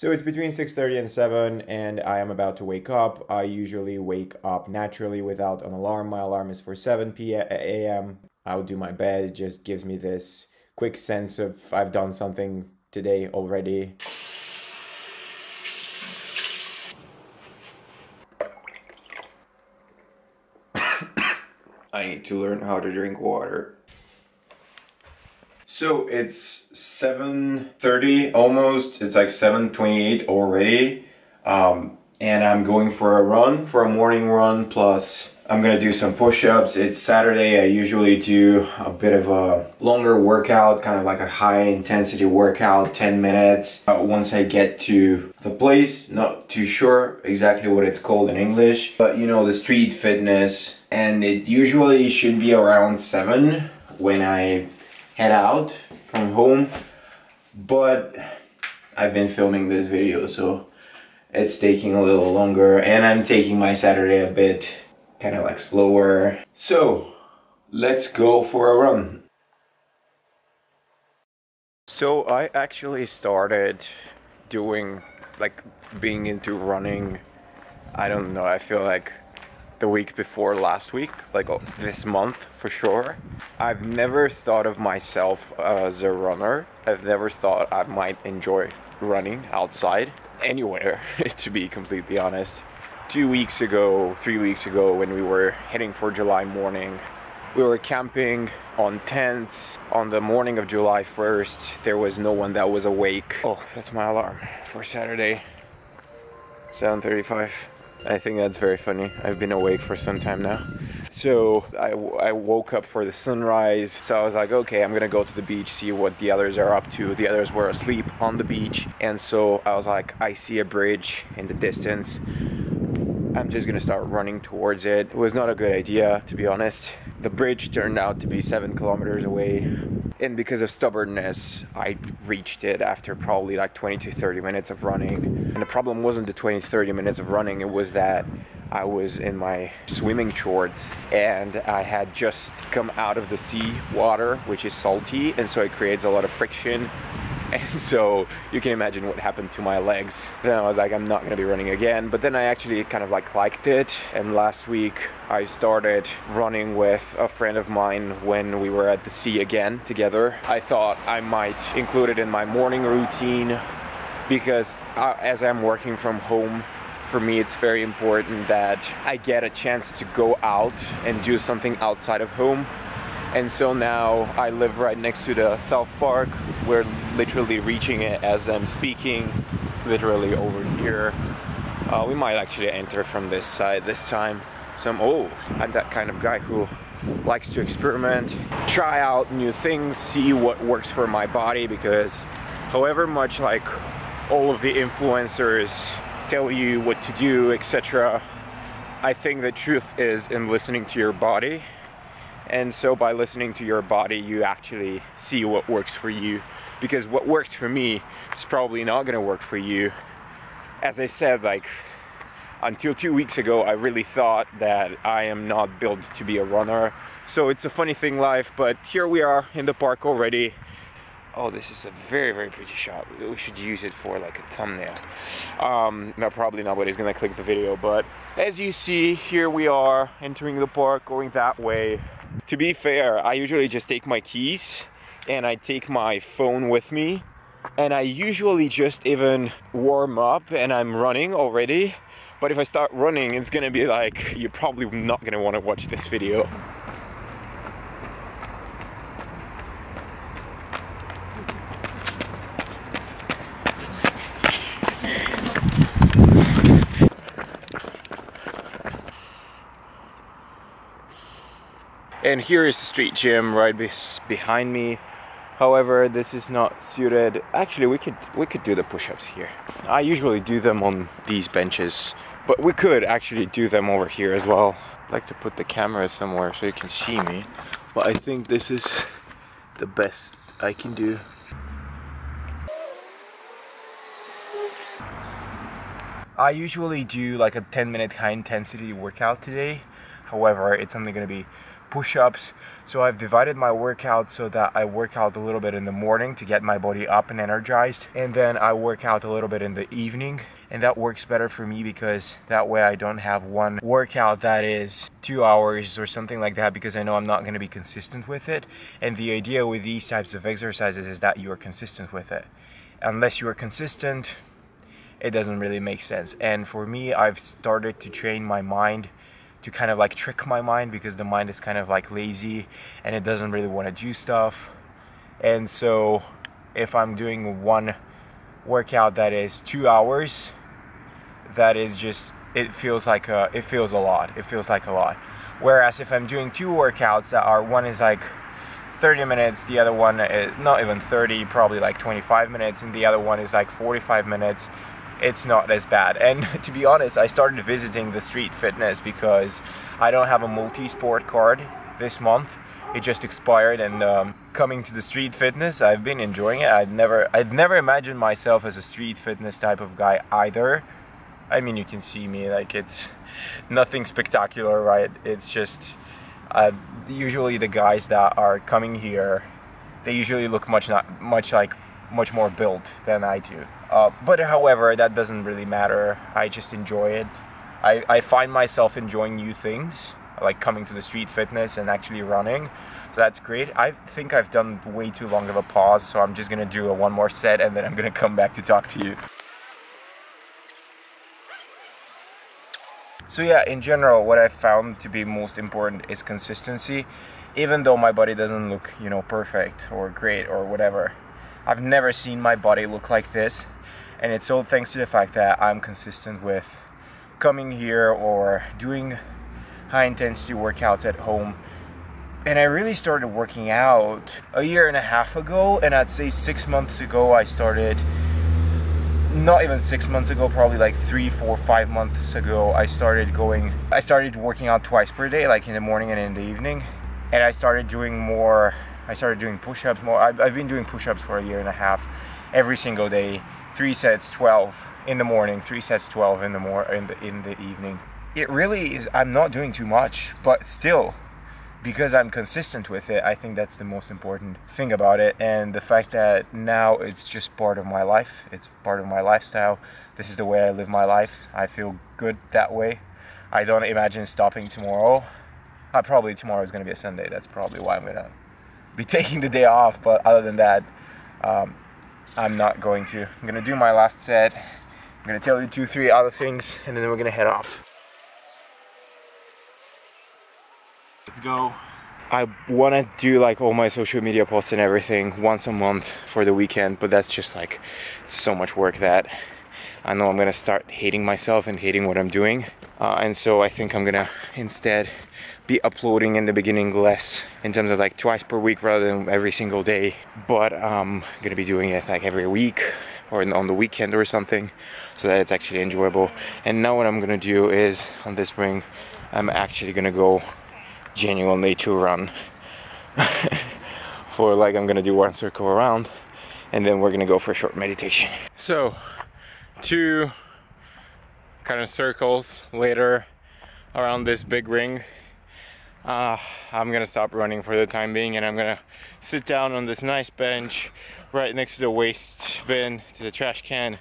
So it's between 6:30 and 7 and I am about to wake up. I usually wake up naturally without an alarm. My alarm is for 7 a.m. I'll do my bed. It just gives me this quick sense of I've done something today already. I need to learn how to drink water. So it's 7:30 almost. It's like 7:28 already. And I'm going for a run, for a morning run, plus I'm gonna do some push-ups. It's Saturday. I usually do a bit of a longer workout, kind of like a high intensity workout, 10 minutes. Once I get to the place, not too sure exactly what it's called in English, but you know, the street fitness. And it usually should be around 7 when I head out from home. But I've been filming this video, so it's taking a little longer, and I'm taking my Saturday a bit kind of like slower. So let's go for a run. So I actually started doing, like, being into running, I don't know, I feel like the week before last week, like this month for sure. I've never thought of myself as a runner. I've never thought I might enjoy running outside anywhere, to be completely honest. 2 weeks ago, 3 weeks ago, when we were heading for July morning, we were camping on tents on the morning of July 1st. There was no one that was awake. Oh, that's my alarm for Saturday, 7:35. I think that's very funny. I've been awake for some time now. So I woke up for the sunrise. So I was like, okay, I'm gonna go to the beach, see what the others are up to. The others were asleep on the beach. And so I was like, I see a bridge in the distance. I'm just gonna start running towards it. It was not a good idea, to be honest. The bridge turned out to be 7 kilometers away. And because of stubbornness, I reached it after probably like 20 to 30 minutes of running. And the problem wasn't the 20-30 minutes of running, it was that I was in my swimming shorts and I had just come out of the sea water, which is salty, and so it creates a lot of friction. And so you can imagine what happened to my legs. Then I was like, I'm not gonna be running again. But then I actually kind of like liked it. And last week I started running with a friend of mine when we were at the sea again together. I thought I might include it in my morning routine because as I'm working from home, for me it's very important that I get a chance to go out and do something outside of home. And so now I live right next to the South Park. We're literally reaching it as I'm speaking, literally over here. We might actually enter from this side this time. I'm that kind of guy who likes to experiment, try out new things, see what works for my body, because however much like all of the influencers tell you what to do, etc., I think the truth is in listening to your body. And so by listening to your body, you actually see what works for you. Because what works for me is probably not gonna work for you. As I said, like, until 2 weeks ago, I really thought that I am not built to be a runner. So it's a funny thing, life, but here we are in the park already. Oh, this is a very, very pretty shot. We should use it for like a thumbnail. No, probably nobody's gonna click the video, but as you see, here we are entering the park, going that way. To be fair, I usually just take my keys and I take my phone with me, and I usually just even warm up and I'm running already. But if I start running, it's gonna be like, you're probably not gonna want to watch this video. And here is the street gym right behind me. However, this is not suited. Actually, we could do the push-ups here. I usually do them on these benches, but we could actually do them over here as well. I'd like to put the camera somewhere so you can see me, but I think this is the best I can do. I usually do like a 10-minute high intensity workout today. However, it's only gonna be push-ups. So I've divided my workout so that I work out a little bit in the morning to get my body up and energized, and then I work out a little bit in the evening. And that works better for me because that way I don't have one workout that is 2 hours or something like that, because I know I'm not going to be consistent with it. And the idea with these types of exercises is that you are consistent with it. Unless you are consistent, it doesn't really make sense. And for me, I've started to train my mind to kind of like trick my mind, because the mind is kind of like lazy and it doesn't really want to do stuff. And so if I'm doing one workout that is 2 hours, that is just, it feels like it feels a lot. Whereas if I'm doing two workouts that are, one is like 30 minutes, the other one is not even 30, probably like 25 minutes, and the other one is like 45 minutes, it's not as bad. And to be honest, I started visiting the street fitness because I don't have a multi-sport card this month. It just expired, and coming to the street fitness, I've been enjoying it. I'd never imagined myself as a street fitness type of guy either. I mean, you can see me, like, it's nothing spectacular, right? It's just usually the guys that are coming here, they usually look much more built than I do. But however, that doesn't really matter. I just enjoy it. I find myself enjoying new things, like coming to the street fitness and actually running. So that's great. I think I've done way too long of a pause, so I'm just gonna do one more set and then I'm gonna come back to talk to you. So yeah, in general, what I've found to be most important is consistency. Even though my body doesn't look, you know, perfect or great or whatever, I've never seen my body look like this. And it's all thanks to the fact that I'm consistent with coming here or doing high intensity workouts at home. And I really started working out a year and a half ago, and I'd say 6 months ago I started, not even 6 months ago, probably like 3, 4, 5 months ago, I started working out twice per day, like in the morning and in the evening. And I started doing push-ups more. I've been doing push-ups for a year and a half, every single day, 3 sets, 12 in the morning, 3 sets, 12 in the evening. It really is, I'm not doing too much, but still, because I'm consistent with it, I think that's the most important thing about it. And the fact that now it's just part of my life, it's part of my lifestyle. This is the way I live my life. I feel good that way. I don't imagine stopping tomorrow. Probably tomorrow is going to be a Sunday. That's probably why I'm going to be taking the day off. But other than that, I'm not going to. I'm going to do my last set. I'm going to tell you 2, 3 other things, and then we're going to head off. Let's go. I want to do like all my social media posts and everything once a month for the weekend, but that's just like so much work that I know I'm gonna start hating myself and hating what I'm doing. And so I think I'm gonna instead be uploading in the beginning less, in terms of like twice per week rather than every single day. But I'm gonna be doing it like every week or on the weekend or something, so that it's actually enjoyable. And now what I'm gonna do is, on this spring, I'm actually gonna go genuinely to run for like, I'm gonna do 1 circle around, and then we're gonna go for a short meditation. So 2 kind of circles later around this big ring, I'm gonna stop running for the time being, and I'm gonna sit down on this nice bench right next to the waste bin, to the trash can,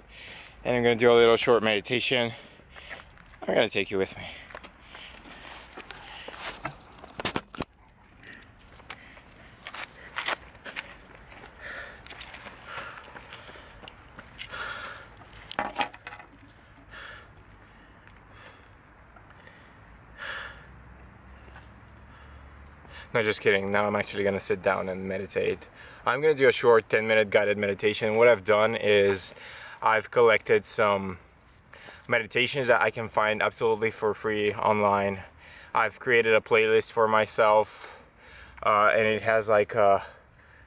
and I'm gonna do a little short meditation. I'm gonna take you with me. No, just kidding. Now I'm actually gonna sit down and meditate. I'm gonna do a short 10-minute guided meditation. What I've done is I've collected some meditations that I can find absolutely for free online. I've created a playlist for myself, and it has like a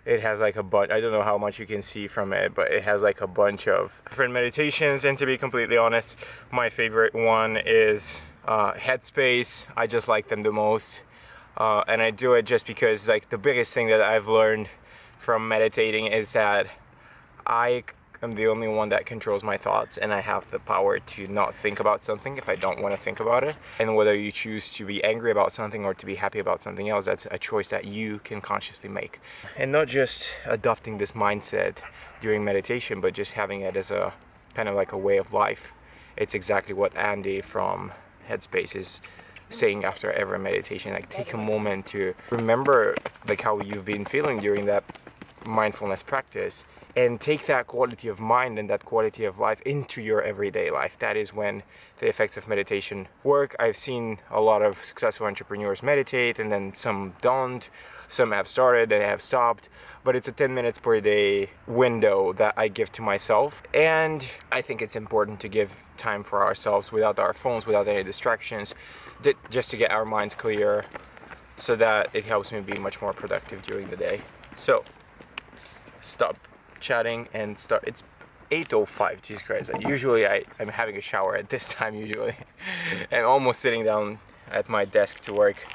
bunch. I don't know how much you can see from it, but it has like a bunch of different meditations. And to be completely honest, my favorite one is Headspace. I just like them the most. And I do it just because, like, the biggest thing that I've learned from meditating is that I I'm the only one that controls my thoughts, and I have the power to not think about something if I don't want to think about it. And whether you choose to be angry about something or to be happy about something else, that's a choice that you can consciously make. And not just adopting this mindset during meditation, but just having it as a kind of like a way of life. It's exactly what Andy from Headspace is saying after every meditation. Like, take a moment to remember like how you've been feeling during that mindfulness practice, and take that quality of mind and that quality of life into your everyday life. That is when the effects of meditation work. I've seen a lot of successful entrepreneurs meditate, and then some don't. Some have started and have stopped, but it's a 10 minutes per day window that I give to myself. And I think it's important to give time for ourselves without our phones, without any distractions, just to get our minds clear, so that it helps me be much more productive during the day. So, stop chatting and start. It's 8:05, Jesus Christ. Usually I'm having a shower at this time usually. And almost sitting down at my desk to work.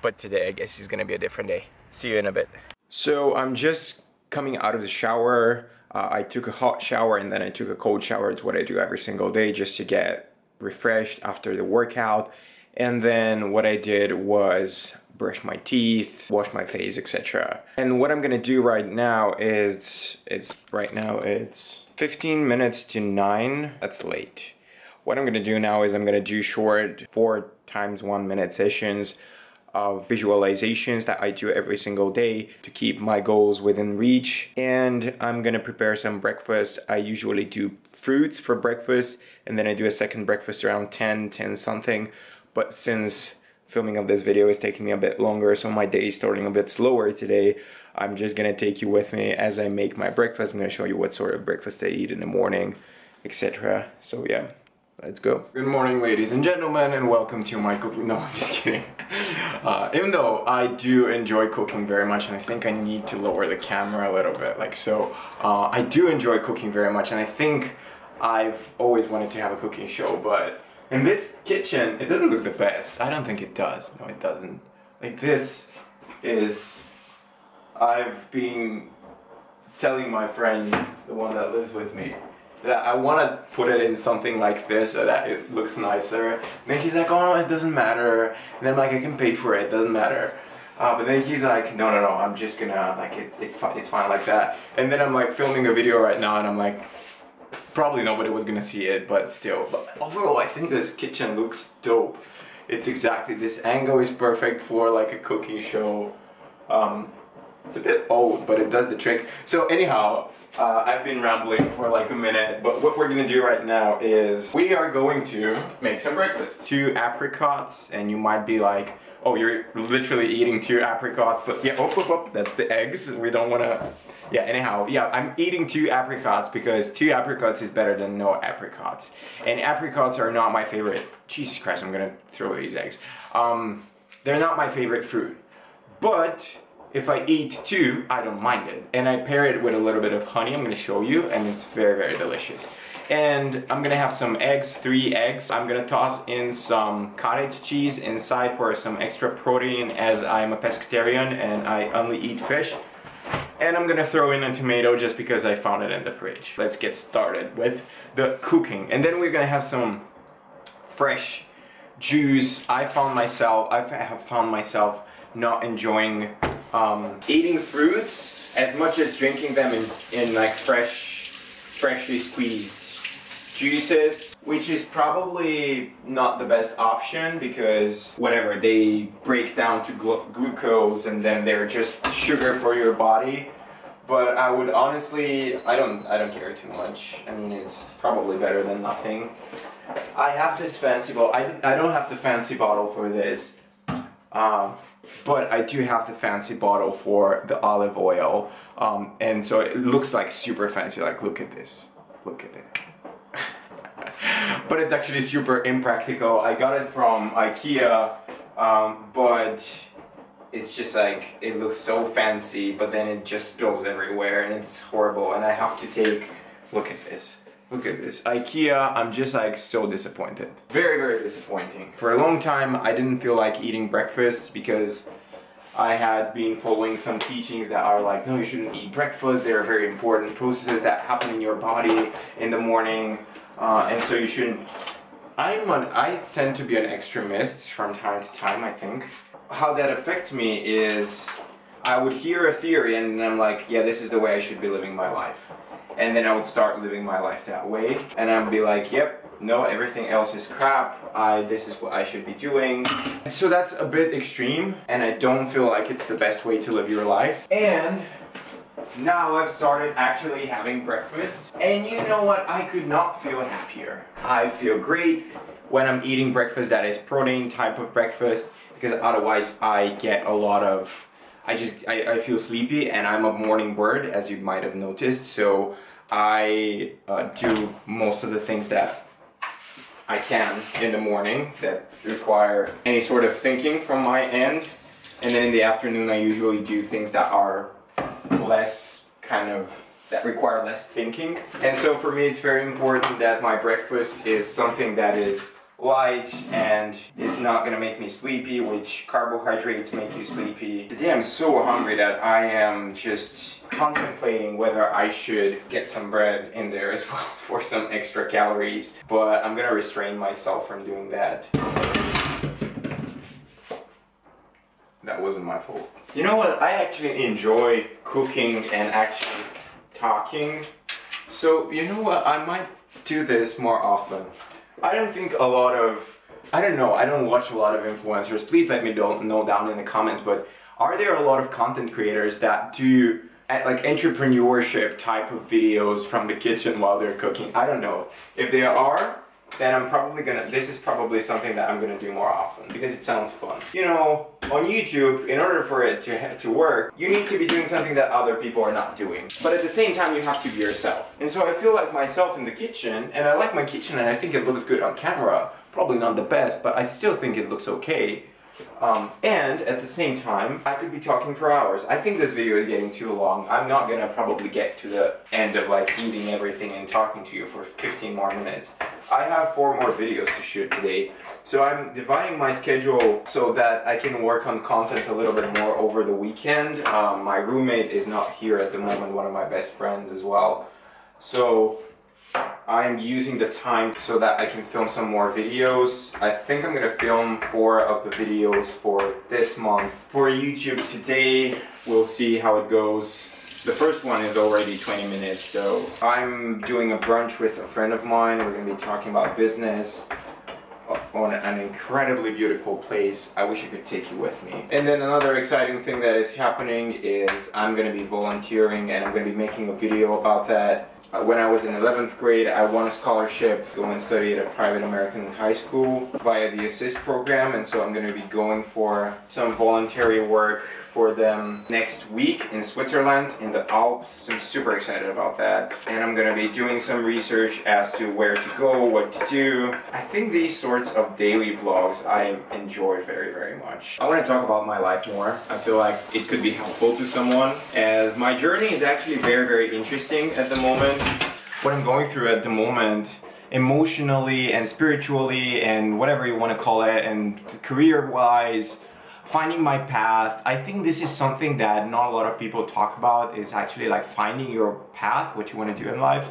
But today I guess is gonna be a different day. See you in a bit. So I'm just coming out of the shower. I took a hot shower and then I took a cold shower. It's what I do every single day just to get refreshed after the workout. And then what I did was brush my teeth, wash my face, etc. And what I'm gonna do right now is, it's 15 minutes to 9. That's late. What I'm gonna do now is I'm gonna do short 4 times 1 minute sessions of visualizations that I do every single day to keep my goals within reach. And I'm gonna prepare some breakfast. I usually do fruits for breakfast, and then I do a second breakfast around 10 something. But since filming of this video is taking me a bit longer, so my day is starting a bit slower today, I'm just gonna take you with me as I make my breakfast. I'm gonna show you what sort of breakfast I eat in the morning, etc. So yeah, let's go. Good morning, ladies and gentlemen, and welcome to my cooking. No, I'm just kidding. Even though I do enjoy cooking very much, and I think I need to lower the camera a little bit, like so. I do enjoy cooking very much, and I think I've always wanted to have a cooking show, but in this kitchen, it doesn't look the best. I don't think it does. No, it doesn't. Like, this is... I've been telling my friend, the one that lives with me, that I want to put it in something like this so that it looks nicer. And then he's like, oh no, it doesn't matter. And then I'm like, I can pay for it, it doesn't matter. But then he's like, no, I'm just gonna, like, it's fine like that. And then I'm like filming a video right now, and I'm like, probably nobody was gonna see it, but still. But overall, I think this kitchen looks dope. It's exactly, this angle is perfect for like a cooking show. It's a bit old, but it does the trick. So anyhow, I've been rambling for like a minute, but what we're gonna do right now is we are going to make some breakfast. 2 apricots, and you might be like, oh, you're literally eating 2 apricots, but yeah, that's the eggs. We don't wanna, yeah, anyhow, yeah, I'm eating 2 apricots because 2 apricots is better than no apricots. And apricots are not my favorite. Jesus Christ, I'm gonna throw these eggs. They're not my favorite fruit, but if I eat 2, I don't mind it. And I pair it with a little bit of honey, I'm gonna show you, and it's very, very delicious. And I'm gonna have some eggs, 3 eggs. I'm gonna toss in some cottage cheese inside for some extra protein, as I'm a pescatarian and I only eat fish. And I'm gonna throw in a tomato just because I found it in the fridge. Let's get started with the cooking. And then we're gonna have some fresh juice. I have found myself not enjoying eating fruits as much as drinking them in like freshly squeezed juices, which is probably not the best option because whatever, they break down to glucose and then they're just sugar for your body. But I would honestly, I don't care too much. I mean, it's probably better than nothing. I have this fancy bottle. I don't have the fancy bottle for this. But I do have the fancy bottle for the olive oil, and so it looks like super fancy. Like, look at this, look at it. But it's actually super impractical. I got it from IKEA, but it's just like, it looks so fancy, but then it just spills everywhere and it's horrible. And I have to take, look at this. Look at this. IKEA, I'm just like so disappointed. Very, very disappointing. For a long time, I didn't feel like eating breakfast because I had been following some teachings that are like, no, you shouldn't eat breakfast. There are very important processes that happen in your body in the morning, and so you shouldn't. I tend to be an extremist from time to time, I think. How that affects me is I would hear a theory and I'm like, yeah, this is the way I should be living my life. And then I would start living my life that way. And I would be like, yep, no, everything else is crap. This is what I should be doing. So that's a bit extreme, and I don't feel like it's the best way to live your life. And now I've started actually having breakfast, and you know what? I could not feel happier. I feel great when I'm eating breakfast that is protein type of breakfast, because otherwise I get a lot of, I feel sleepy, and I'm a morning bird, as you might have noticed. So I do most of the things that I can in the morning that require any sort of thinking from my end, and then in the afternoon I usually do things that are less that require less thinking. And so for me it's very important that my breakfast is something that is light and is not gonna make me sleepy, which carbohydrates make you sleepy. Today I'm so hungry that I am just contemplating whether I should get some bread in there as well for some extra calories, but I'm gonna restrain myself from doing that. That wasn't my fault. You know what? I actually enjoy cooking and actually talking. So you know what? I might do this more often. I don't think a lot of, I don't know, I don't watch a lot of influencers. Please let me know down in the comments, but are there a lot of content creators that do like entrepreneurship type of videos from the kitchen while they're cooking? I don't know. If there are, then I'm probably gonna, this is probably something that I'm gonna do more often because it sounds fun. You know, on YouTube, in order for it to work, you need to be doing something that other people are not doing. But at the same time, you have to be yourself. And so I feel like myself in the kitchen, and I like my kitchen and I think it looks good on camera. Probably not the best, but I still think it looks okay. And at the same time, I could be talking for hours. I think this video is getting too long. I'm not gonna probably get to the end of like eating everything and talking to you for 15 more minutes. I have 4 more videos to shoot today. So I'm dividing my schedule so that I can work on content a little bit more over the weekend. My roommate is not here at the moment, one of my best friends as well. So I'm using the time so that I can film some more videos. I think I'm gonna film 4 of the videos for this month. For YouTube today, we'll see how it goes. The first one is already 20 minutes, so I'm doing a brunch with a friend of mine. We're gonna be talking about business on an incredibly beautiful place. I wish I could take you with me. And then another exciting thing that is happening is I'm gonna be volunteering, and I'm gonna be making a video about that. When I was in 11th grade, I won a scholarship to go and study at a private American high school via the ASSIST program, and so I'm going to be going for some voluntary work for them next week in Switzerland, in the Alps. So I'm super excited about that. And I'm going to be doing some research as to where to go, what to do. I think these sorts of daily vlogs I enjoy very, very much. I want to talk about my life more. I feel like it could be helpful to someone, as my journey is actually very, very interesting at the moment. What I'm going through at the moment, emotionally and spiritually and whatever you want to call it, and career-wise, finding my path. I think this is something that not a lot of people talk about. It's actually like finding your path, what you want to do in life,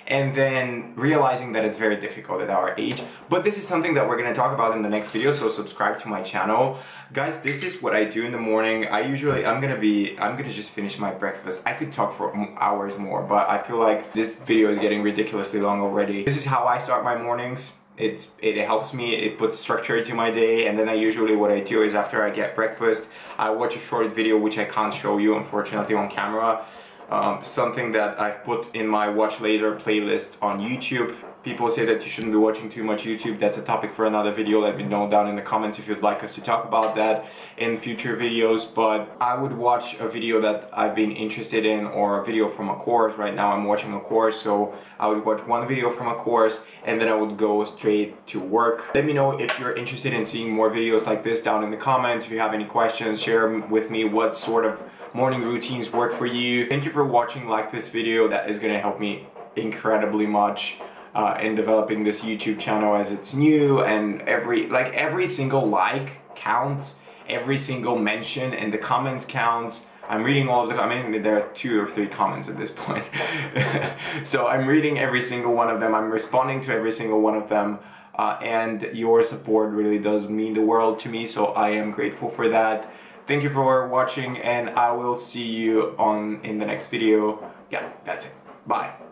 and then realizing that it's very difficult at our age. But this is something that we're going to talk about in the next video, so subscribe to my channel. Guys, this is what I do in the morning. I'm gonna just finish my breakfast. I could talk for hours more, but I feel like this video is getting ridiculously long already. This is how I start my mornings. It helps me, it puts structure to my day, and then what I do is after I get breakfast, I watch a short video which I can't show you unfortunately on camera. Something that I've put in my watch later playlist on YouTube. People say that you shouldn't be watching too much YouTube. That's a topic for another video. Let me know down in the comments if you'd like us to talk about that in future videos. But I would watch a video that I've been interested in, or a video from a course. Right now I'm watching a course, so I would watch one video from a course and then I would go straight to work. Let me know if you're interested in seeing more videos like this down in the comments. If you have any questions, share with me what sort of morning routines work for you. Thank you for watching. Like this video, that is gonna help me incredibly much in developing this YouTube channel as it's new, and every single like counts, every single mention, and the comments counts. I'm reading all of the, I mean, there are 2 or 3 comments at this point. So I'm reading every single one of them. I'm responding to every single one of them. And your support really does mean the world to me, so I am grateful for that. Thank you for watching, and I will see you in the next video. Yeah, that's it. Bye.